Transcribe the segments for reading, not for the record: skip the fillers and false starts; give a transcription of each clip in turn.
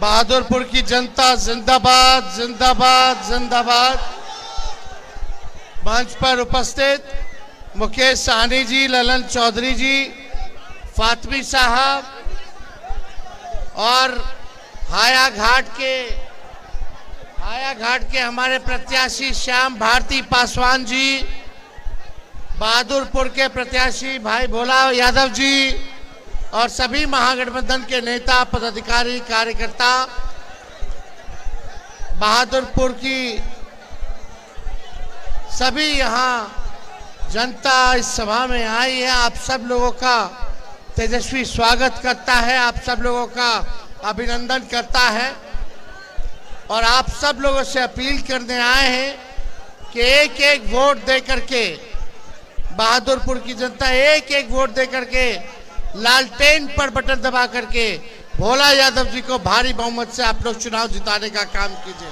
बहादुरपुर की जनता जिंदाबाद जिंदाबाद जिंदाबाद। मंच पर उपस्थित मुकेश सहनी जी, ललन चौधरी जी, फातमी साहब और हायाघाट के हमारे प्रत्याशी श्याम भारती पासवान जी, बहादुरपुर के प्रत्याशी भाई भोला यादव जी और सभी महागठबंधन के नेता, पदाधिकारी, कार्यकर्ता, बहादुरपुर की सभी यहाँ जनता इस सभा में आई है। आप सब लोगों का तेजस्वी स्वागत करता है, आप सब लोगों का अभिनंदन करता है और आप सब लोगों से अपील करने आए हैं कि एक एक वोट दे करके, बहादुरपुर की जनता एक एक वोट दे करके, लालटेन पर बटन दबा करके भोला यादव जी को भारी बहुमत से आप लोग चुनाव जिताने का काम कीजिए।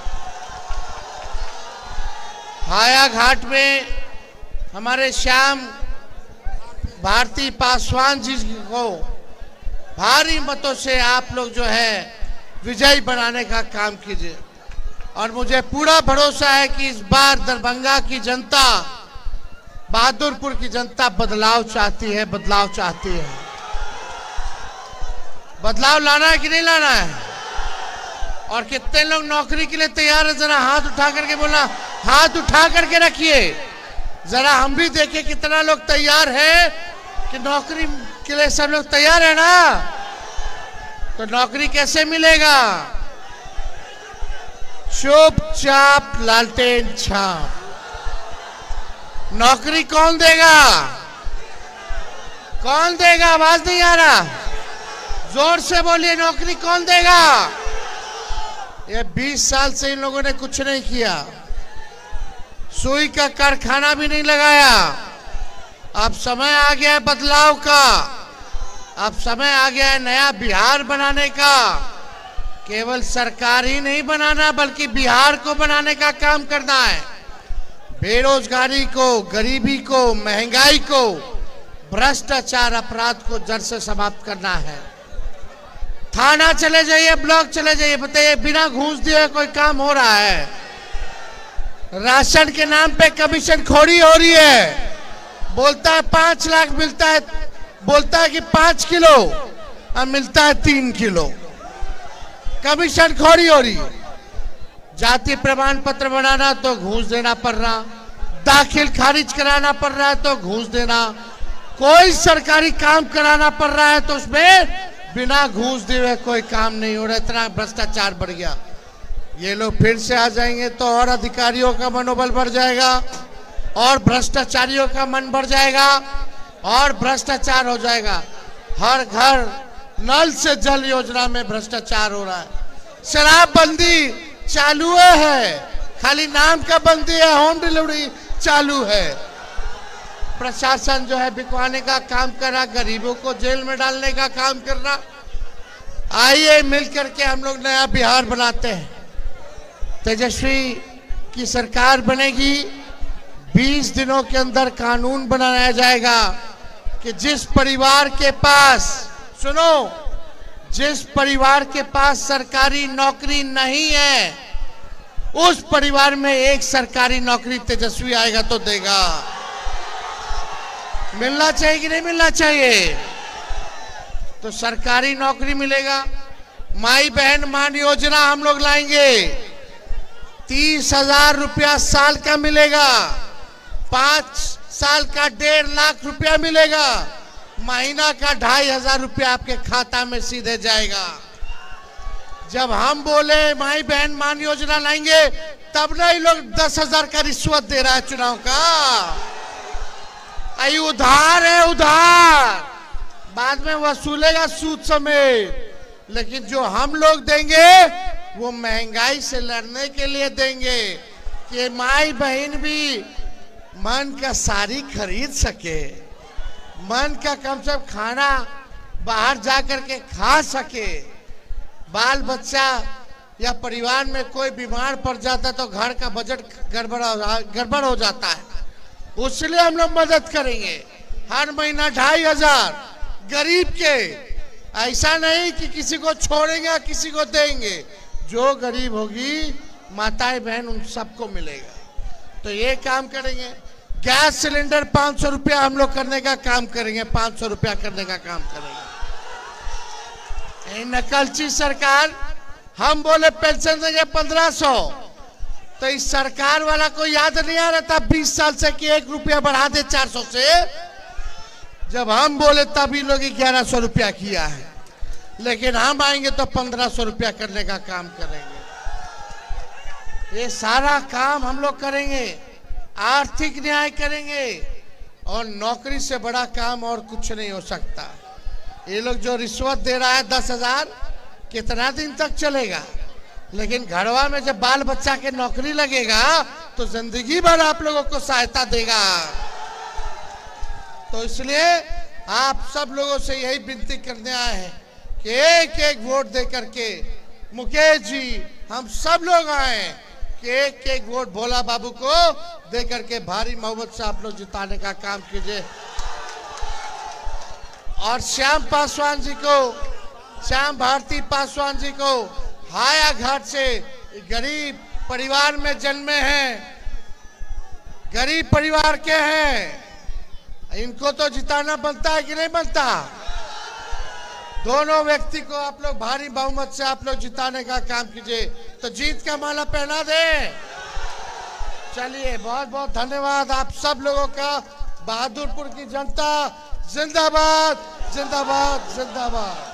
हायाघाट में हमारे श्याम भारती पासवान जी को भारी मतों से आप लोग जो है विजयी बनाने का काम कीजिए और मुझे पूरा भरोसा है कि इस बार दरभंगा की जनता, बहादुरपुर की जनता बदलाव चाहती है, बदलाव चाहती है। बदलाव लाना है कि नहीं लाना है? और कितने लोग नौकरी के लिए तैयार है? जरा हाथ उठा करके बोलना, हाथ उठा करके रखिए, जरा हम भी देखें कितना लोग तैयार है कि नौकरी के लिए। सब लोग तैयार है ना? तो नौकरी कैसे मिलेगा? चुपचाप लालटेन छाप। नौकरी कौन देगा? कौन देगा? आवाज नहीं आ रहा, जोर से बोलिए, नौकरी कौन देगा? ये 20 साल से इन लोगों ने कुछ नहीं किया, सुई का कारखाना भी नहीं लगाया। अब समय आ गया है बदलाव का, अब समय आ गया है नया बिहार बनाने का। केवल सरकार ही नहीं बनाना बल्कि बिहार को बनाने का काम करना है। बेरोजगारी को, गरीबी को, महंगाई को, भ्रष्टाचार, अपराध को जड़ से समाप्त करना है। थाना चले जाइए, ब्लॉक चले जाइए, बताइए बिना घूस दिए कोई काम हो रहा है? राशन के नाम पे कमीशन खोरी हो रही है। बोलता है 5 लाख मिलता है, बोलता है कि 5 किलो और मिलता है 3 किलो। कमीशन खोरी हो रही। जाति प्रमाण पत्र बनाना तो घूस देना पड़ रहा, दाखिल खारिज कराना पड़ रहा है तो घूस देना, कोई सरकारी काम कराना पड़ रहा है तो उसमें बिना घूस दिए कोई काम नहीं हो रहा। इतना भ्रष्टाचार बढ़ गया। ये लोग फिर से आ जाएंगे तो और अधिकारियों का मनोबल बढ़ जाएगा और भ्रष्टाचारियों का मन बढ़ जाएगा और भ्रष्टाचार हो जाएगा। हर घर नल से जल योजना में भ्रष्टाचार हो रहा है। शराबबंदी चालू है, खाली नाम का बंदी है, होम डिलीवरी चालू है। प्रशासन जो है बिकवाने का काम कर रहा, गरीबों को जेल में डालने का काम कर रहा। आइए मिलकर के हम लोग नया बिहार बनाते हैं। तेजस्वी की सरकार बनेगी। 20 दिनों के अंदर कानून बनाया जाएगा कि जिस परिवार के पास, सुनो, जिस परिवार के पास सरकारी नौकरी नहीं है उस परिवार में एक सरकारी नौकरी तेजस्वी आएगा तो देगा। मिलना चाहिए कि नहीं मिलना चाहिए? तो सरकारी नौकरी मिलेगा। माई बहन मान योजना हम लोग लाएंगे, 30,000 रुपया साल का मिलेगा, 5 साल का 1.5 लाख रुपया मिलेगा, महीना का 2,500 रुपया आपके खाता में सीधे जाएगा। जब हम बोले माई बहन मान योजना लाएंगे तब ना ये लोग 10,000 का रिश्वत दे रहा है चुनाव का। आई उधार है, उधार बाद में वसूलेगा सूद समेत। लेकिन जो हम लोग देंगे वो महंगाई से लड़ने के लिए देंगे कि माई बहन भी मन का साड़ी खरीद सके, मन का कम से कम खाना बाहर जाकर के खा सके। बाल बच्चा या परिवार में कोई बीमार पड़ जाता तो घर का बजट गड़बड़ हो जाता है, उसलिए हम लोग मदद करेंगे। हर महीना 2,500 गरीब के ऐसा नहीं कि किसी को छोड़ेंगे किसी को देंगे। जो गरीब होगी माताएं बहन उन सबको मिलेगा। तो ये काम करेंगे। गैस सिलेंडर 500 रुपया हम लोग करने का काम करेंगे, 500 रुपया करने का काम करेंगे। नकलची सरकार, हम बोले पेंशन देंगे 1500, तो इस सरकार वाला को याद नहीं आ रहा था 20 साल से कि 1 रुपया बढ़ा दे 400 से। जब हम बोले तब इन लोग 1100 रुपया किया है, लेकिन हम आएंगे तो 1500 रुपया करने का काम करेंगे। ये सारा काम हम लोग करेंगे, आर्थिक न्याय करेंगे, और नौकरी से बड़ा काम और कुछ नहीं हो सकता। ये लोग जो रिश्वत दे रहा है 10,000, कितना दिन तक चलेगा? लेकिन घरवा में जब बाल बच्चा के नौकरी लगेगा तो जिंदगी भर आप लोगों को सहायता देगा। तो इसलिए आप सब लोगों से यही विनती करने आए हैं कि एक एक वोट दे करके, मुकेश जी हम सब लोग आए कि एक एक वोट भोला बाबू को दे करके भारी मोहब्बत से आप लोग जिताने का काम कीजिए। और श्याम पासवान जी को, श्याम भारती पासवान जी को हाया घाट से गरीब परिवार में जन्मे हैं, गरीब परिवार के हैं, इनको तो जिताना बनता है कि नहीं बनता? दोनों व्यक्ति को आप लोग भारी बहुमत से आप लोग जिताने का काम कीजिए, तो जीत का माला पहना दे। चलिए, बहुत बहुत धन्यवाद आप सब लोगों का। बहादुरपुर की जनता जिंदाबाद, जिंदाबाद, जिंदाबाद।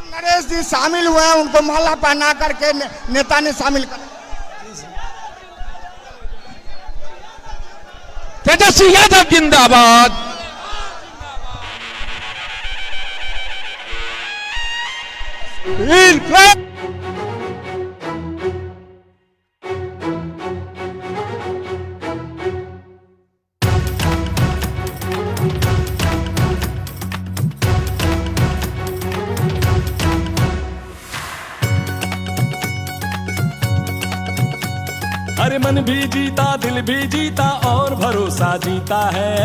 नरेश जी शामिल हुए हैं, उनको माला पहना करके नेता ने शामिल कर। तेजस्वी यादव जिंदाबाद। अरे मन भी जीता, दिल भी जीता और भरोसा जीता है।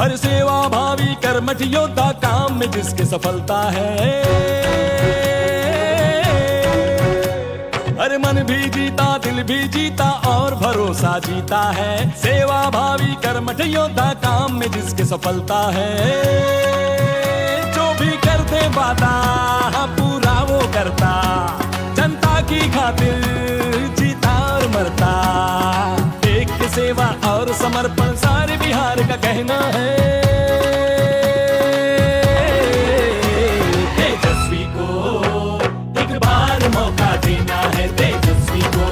हर सेवा भावी कर्मठ योद्धा, काम में जिसके सफलता है। अरे मन भी जीता, दिल भी जीता और भरोसा जीता है। सेवा भावी कर्मठ योद्धा, काम में जिसके सफलता है। जो भी कर दे वादा पूरा वो करता, जनता की खातिर जीता और मरता। एक सेवा और समर्पण सारे बिहार का कहना है। तेजस्वी को एक बार मौका देना है, तेजस्वी को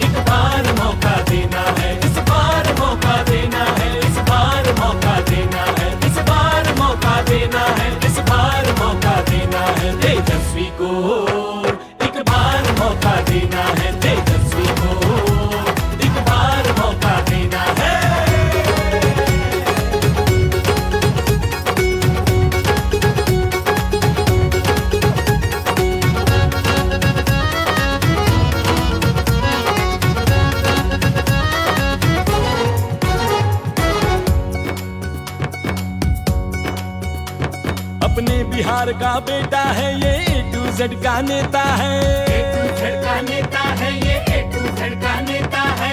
एक बार मौका देना है, इस बार मौका देना है, इस बार मौका देना है, इस बार मौका देना है, इस बार मौका देना है। तेजस्वी को मौका देना है, तेजस्वी को एक बार मौका देना है। अपने बिहार का बेटा है ये, A to Z का नेता है।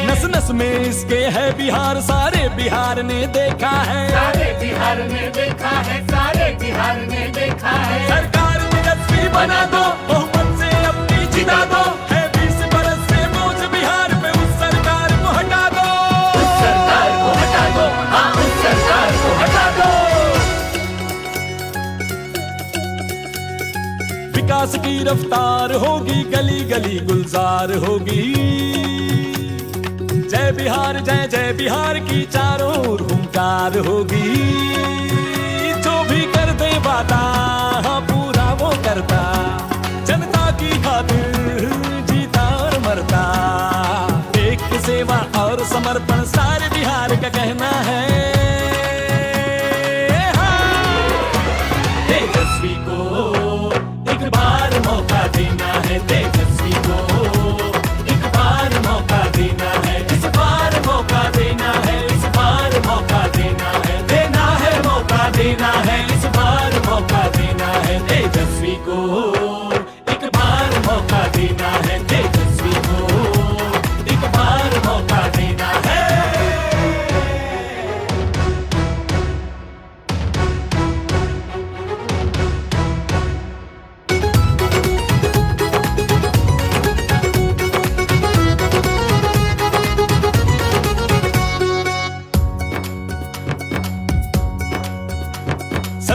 नस नस में इसके है बिहार, सारे बिहार ने देखा है, सारे बिहार ने देखा है, सारे बिहार ने देखा है। सरकार तेजस्वी बना दो, बहुमत से अपनी जिता दो। है 20 बरस से बोझ बिहार पे, उस सरकार को हटा दो, उस सरकार को हटा दो, हाँ उस सरकार को हटा दो। विकास की रफ्तार होगी, गली गली गुलजार होगी। जय बिहार, जय जय बिहार की चारों ओर हुंकार होगी। जो भी कर दे वादा पूरा वो करता, जनता की खातिर जीता और मरता। एक सेवा और समर्पण सारे बिहार का कहना है। तेजस्वी को एक बार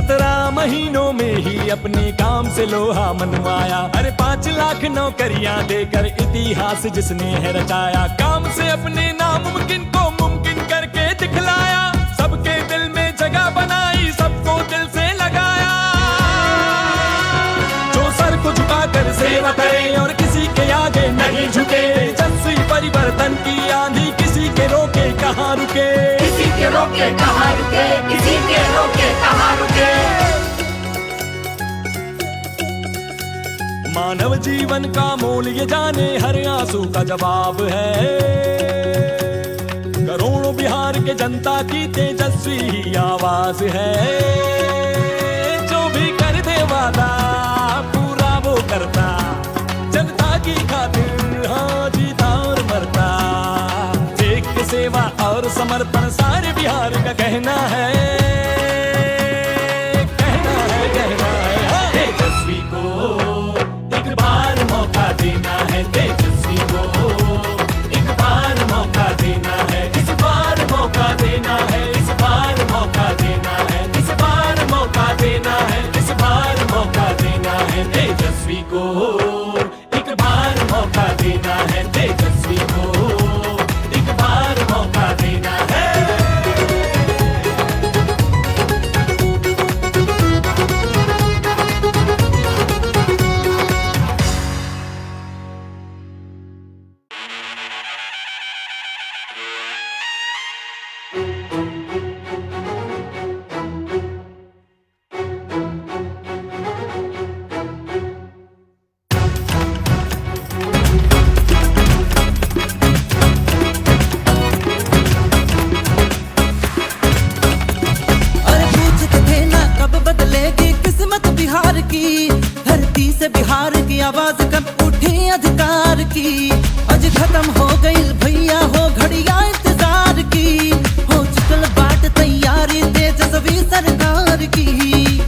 17 महीनों में ही अपने काम से लोहा मनवाया। अरे 5 लाख नौकरियां देकर इतिहास जिसने है रचाया। काम से अपने नामुमकिन को मुमकिन करके दिखलाया। सबके दिल में जगह बनाई, सबको दिल से लगाया। जो सर को झुकाकर सेवा करे और किसी के आगे नहीं झुके। तेजस्वी परिवर्तन की आंधी किसी के रोके कहाँ रुके। किसी के रोके कहाँ रुके, किसी के रोके कहाँ रुके। मानव जीवन का मोल ये जाने, हर आंसू का जवाब है। करोड़ों बिहार के जनता की तेजस्वी ही आवाज है। जो भी कर दे वादा पूरा वो करता। जनता की खातिर हाँ जीता और मरता। देख के सेवा और समर्पण सारे बिहार का कहना है। कहना है, कहना है हाँ। तेजस्वी को एक बार मौका देना है। तेजस्वी को एक बार मौका देना है। इस बार मौका देना है। इस बार मौका देना है। इस बार मौका देना है। इस बार मौका देना है। तेजस्वी को एक बार मौका देना है। तेजस्वी को एक बार मौका देना है। अरे पूछते थे ना कब बदलेगी किस्मत बिहार की। धरती से बिहार की आवाज कब उठी अधिकार की। आज खत्म हो गई भैया हो घड़िया इंतजार की। हो चुकल बाट तैयारी तेजस्वी सरकार की।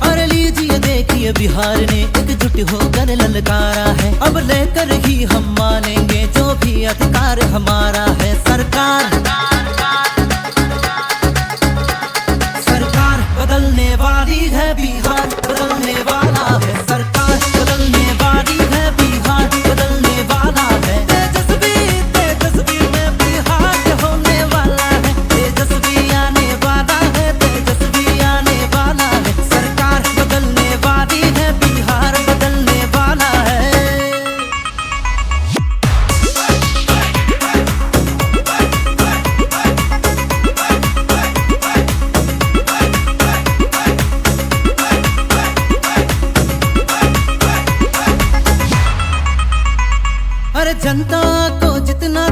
अरे लीजिए देखिए बिहार ने एकजुट होकर ललकारा है। अब लेकर ही हम मानेंगे जो भी अधिकार हमारा है। सरकार बदलने वाली है, बिहार बदलने वाला है। सरकार बदलने वाली है, बिहार बदलने वाला है। तेजस्वी तेजस्वी में बिहार होने वाला है। तेजस्वी आने वाला है। तेजस्वी आने वाला है। सरकार बदलने वाली है, बिहार बदलने वाला है। अरे जनता को जितना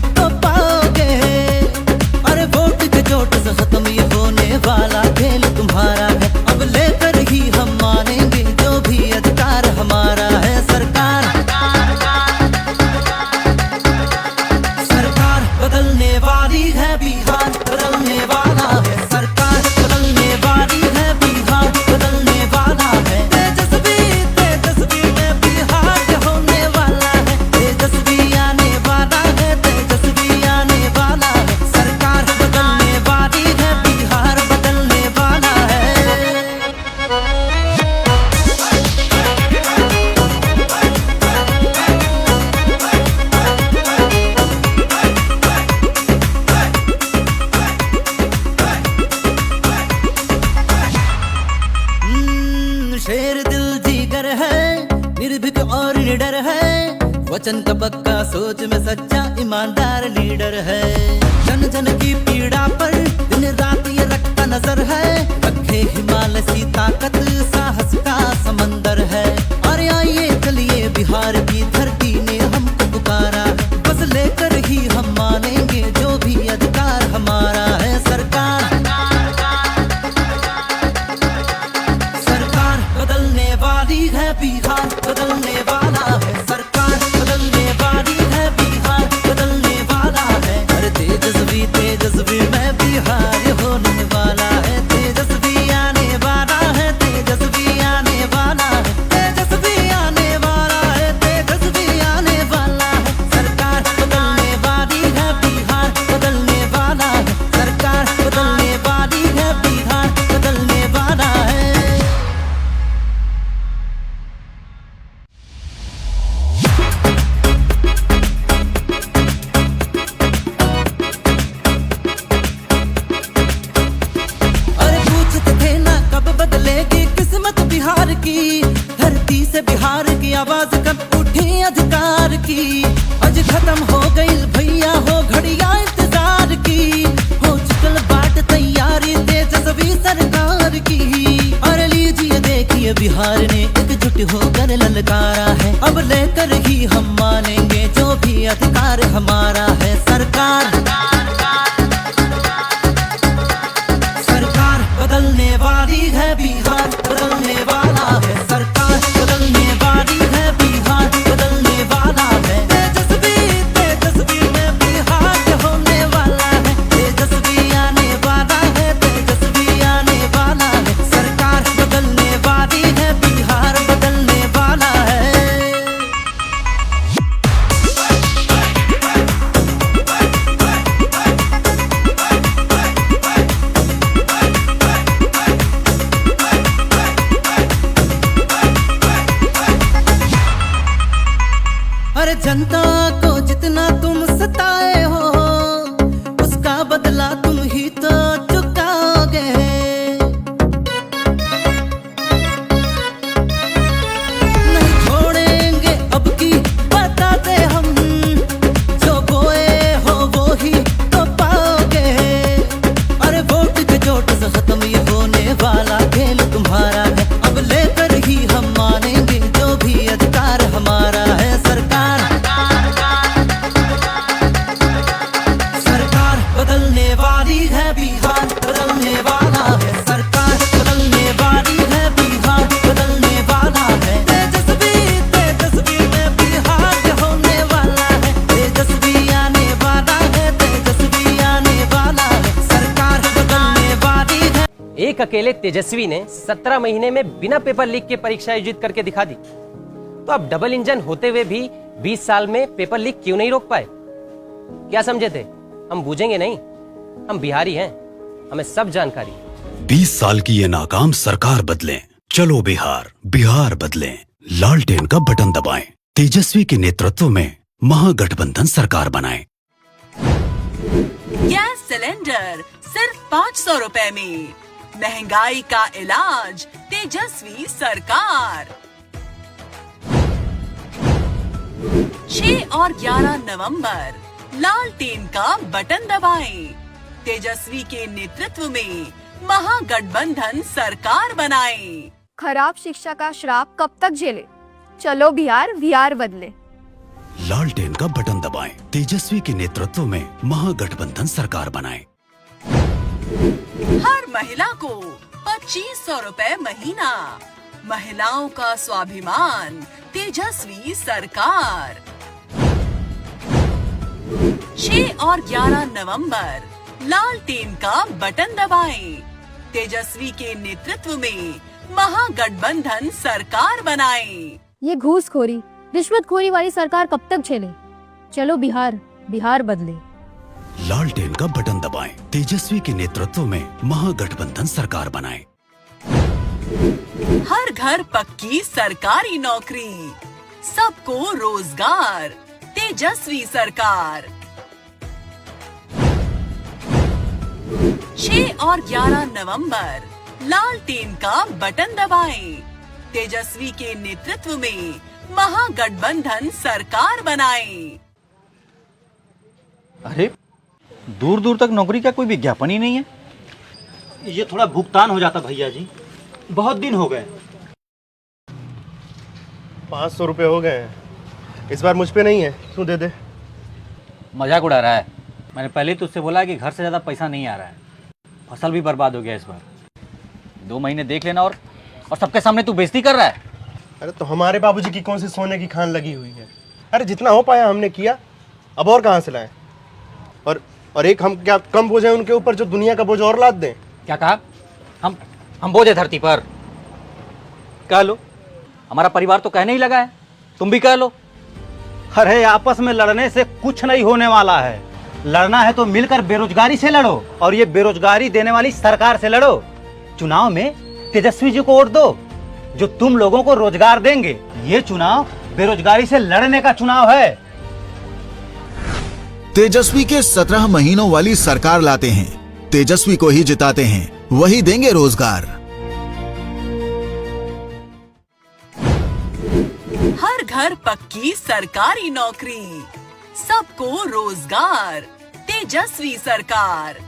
तो पाओगे। अरे वोट के चोट से खत्म ये होने वाला खेल तुम्हारा है। अब लेकर ही हम मानेंगे जो भी अधिकार हमारा है। सरकार सरकार बदलने वाली है, बिहार बदलने वाला है। सरकार बदलने वाली है, बिहार बदलने वाला है। तेजस्वी तेजस्वी में बिहार होने वाला है। तेजस्वी आने वाला है। तेजस्वी आने वाला है। सरकार बदलने वाली है, बिहार बदलने वाला है। शेर दिल जीगर है, निर्भीक और निडर है। वचन का पक्का, सोच में सच्चा ईमानदार लीडर है। जन जन की पीड़ा पर दिन रात ये रखता नजर है। रखे हिमालय सी ताकत, साहस का समंदर है। अरे आइए चलिए बिहार की धरती ने हमको पुकारा है। बस लेकर ही हम मानेंगे जो भी अधिकार हमारा है। सरकार सरकार बदलने वाली है, बिहार बदलने वाला है। सरकार बदलने वाली है, बिहार बदलने वाला है। अरे तेजस्वी तेजस्वी में बिहार होने वाला है। तेजस्वी की। आज खत्म हो गई भैया हो घड़िया इंतजार की, हो चुकल बाट तैयारी तेजस्वी सरकार की। अरे लीजिए देखिए बिहार ने एकजुट होकर ललकारा है, अब लेकर ही हम मानेंगे जो भी अधिकार हमारा है। सरकार बदलने वाली है, बिहार बदलने वाला है। सरकार बदलने वाली है, बिहार बदलने वाला है। तेजस्वी में बिहार होने वाला है, तेजस्वी आने वाला है, तेजस्वी आने वाला है। सरकार बदलने वाली है, बिहार बदलने वाला है। अरे जनता को जितना तुम सताए हो, उसका बदला तुम ही तो चुकाओगे। नहीं छोड़ेंगे अब की बताते हम, जो बोए हो वो ही तो पाओगे। अरे वोट के चोट से खत्म ये होने वाला खेल तुम्हारा है, अब लेकर ही हम मानेंगे जो भी अधिकार हमारा है। बदलने वाली है, बिहार बदलने वाला है। सरकार बदलने वाली है, बिहार बदलने वाला है। तेजस्वी में बिहार होने वाला है, तेजस्वी आने वाला है, तेजस्वी आने वाला है। सरकार बदलने वाली है। एक अकेले तेजस्वी ने 17 महीने में बिना पेपर लीक के परीक्षा आयोजित करके दिखा दी, तो अब डबल इंजन होते हुए भी 20 साल में पेपर लीक क्यों नहीं रोक पाए? क्या समझे थे? हम बूझेंगे नहीं, हम बिहारी हैं, हमें सब जानकारी। 20 साल की ये नाकाम सरकार बदलें, चलो बिहार, बिहार बदलें। लालटेन का बटन दबाएं, तेजस्वी के नेतृत्व में महागठबंधन सरकार बनाएं। गैस सिलेंडर सिर्फ 500 रुपए में, महंगाई का इलाज तेजस्वी सरकार। 6 और 11 नवंबर लालटेन का बटन दबाएं, तेजस्वी के नेतृत्व में महागठबंधन सरकार बनाएं। खराब शिक्षा का श्राप कब तक झेले, चलो बिहार, बिहार बदले। लालटेन का बटन दबाएं, तेजस्वी के नेतृत्व में महागठबंधन सरकार बनाएं। हर महिला को 2500 रुपए महीना, महिलाओं का स्वाभिमान तेजस्वी सरकार। 6 और 11 नवंबर लालटेन का बटन दबाएं, तेजस्वी के नेतृत्व में महागठबंधन सरकार बनाएं। ये घूसखोरी रिश्वतखोरी वाली सरकार कब तक झेले, चलो बिहार, बिहार बदले। लालटेन का बटन दबाएं, तेजस्वी के नेतृत्व में महागठबंधन सरकार बनाएं। हर घर पक्की सरकारी नौकरी, सबको रोजगार तेजस्वी सरकार। 6 और 11 नवंबर लालटेन का बटन दबाएं, तेजस्वी के नेतृत्व में महागठबंधन सरकार बनाएं। अरे दूर दूर तक नौकरी का कोई विज्ञापन ही नहीं है। ये थोड़ा भुगतान हो जाता भैया जी, बहुत दिन हो गए। 500 रुपये हो गए हैं, इस बार मुझ पे नहीं है, तू दे दे। मजाक उड़ा रहा है। मैंने पहले तो उससे बोला कि घर से ज़्यादा पैसा नहीं आ रहा है, फसल भी बर्बाद हो गया इस बार। 2 महीने देख लेना और सबके सामने तू बेइज्जती कर रहा है। अरे तो हमारे बाबूजी की कौन सी सोने की खान लगी हुई है। अरे जितना हो पाया हमने किया, अब और कहाँ से लाएं। और एक हम क्या कम बोझ है उनके ऊपर जो दुनिया का बोझ और लाद दें। क्या कहा? हम बोझ है धरती पर? कह लो, हमारा परिवार तो कहने ही लगा है, तुम भी कह लो। अरे आपस में लड़ने से कुछ नहीं होने वाला है, लड़ना है तो मिलकर बेरोजगारी से लड़ो, और ये बेरोजगारी देने वाली सरकार से लड़ो। चुनाव में तेजस्वी जी को वोट दो, जो तुम लोगों को रोजगार देंगे। ये चुनाव बेरोजगारी से लड़ने का चुनाव है। तेजस्वी के 17 महीनों वाली सरकार लाते हैं, तेजस्वी को ही जिताते हैं, वही देंगे रोजगार। हर घर घर पक्की सरकारी नौकरी, सबको रोजगार, तेजस्वी सरकार।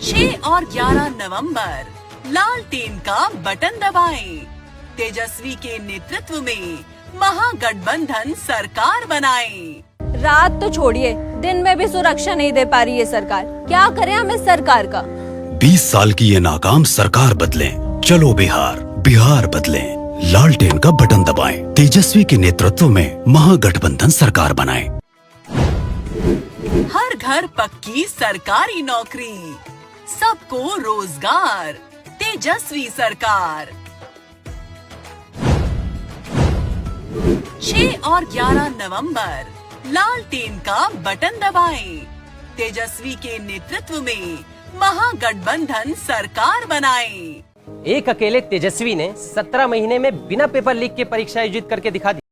6 और 11 नवंबर लालटेन का बटन दबाएं। तेजस्वी के नेतृत्व में महागठबंधन सरकार बनाएं। रात तो छोड़िए, दिन में भी सुरक्षा नहीं दे पा रही है सरकार। क्या करें हम इस सरकार का? 20 साल की ये नाकाम सरकार बदलें। चलो बिहार, बिहार बदलें। लालटेन का बटन दबाएं। तेजस्वी के नेतृत्व में महागठबंधन सरकार बनाएं। हर घर पक्की सरकारी नौकरी, सबको रोजगार, तेजस्वी सरकार। 6 और 11 नवंबर लालटेन का बटन दबाएं। तेजस्वी के नेतृत्व में महागठबंधन सरकार बनाएं। एक अकेले तेजस्वी ने 17 महीने में बिना पेपर लीक के परीक्षा आयोजित करके दिखा दी।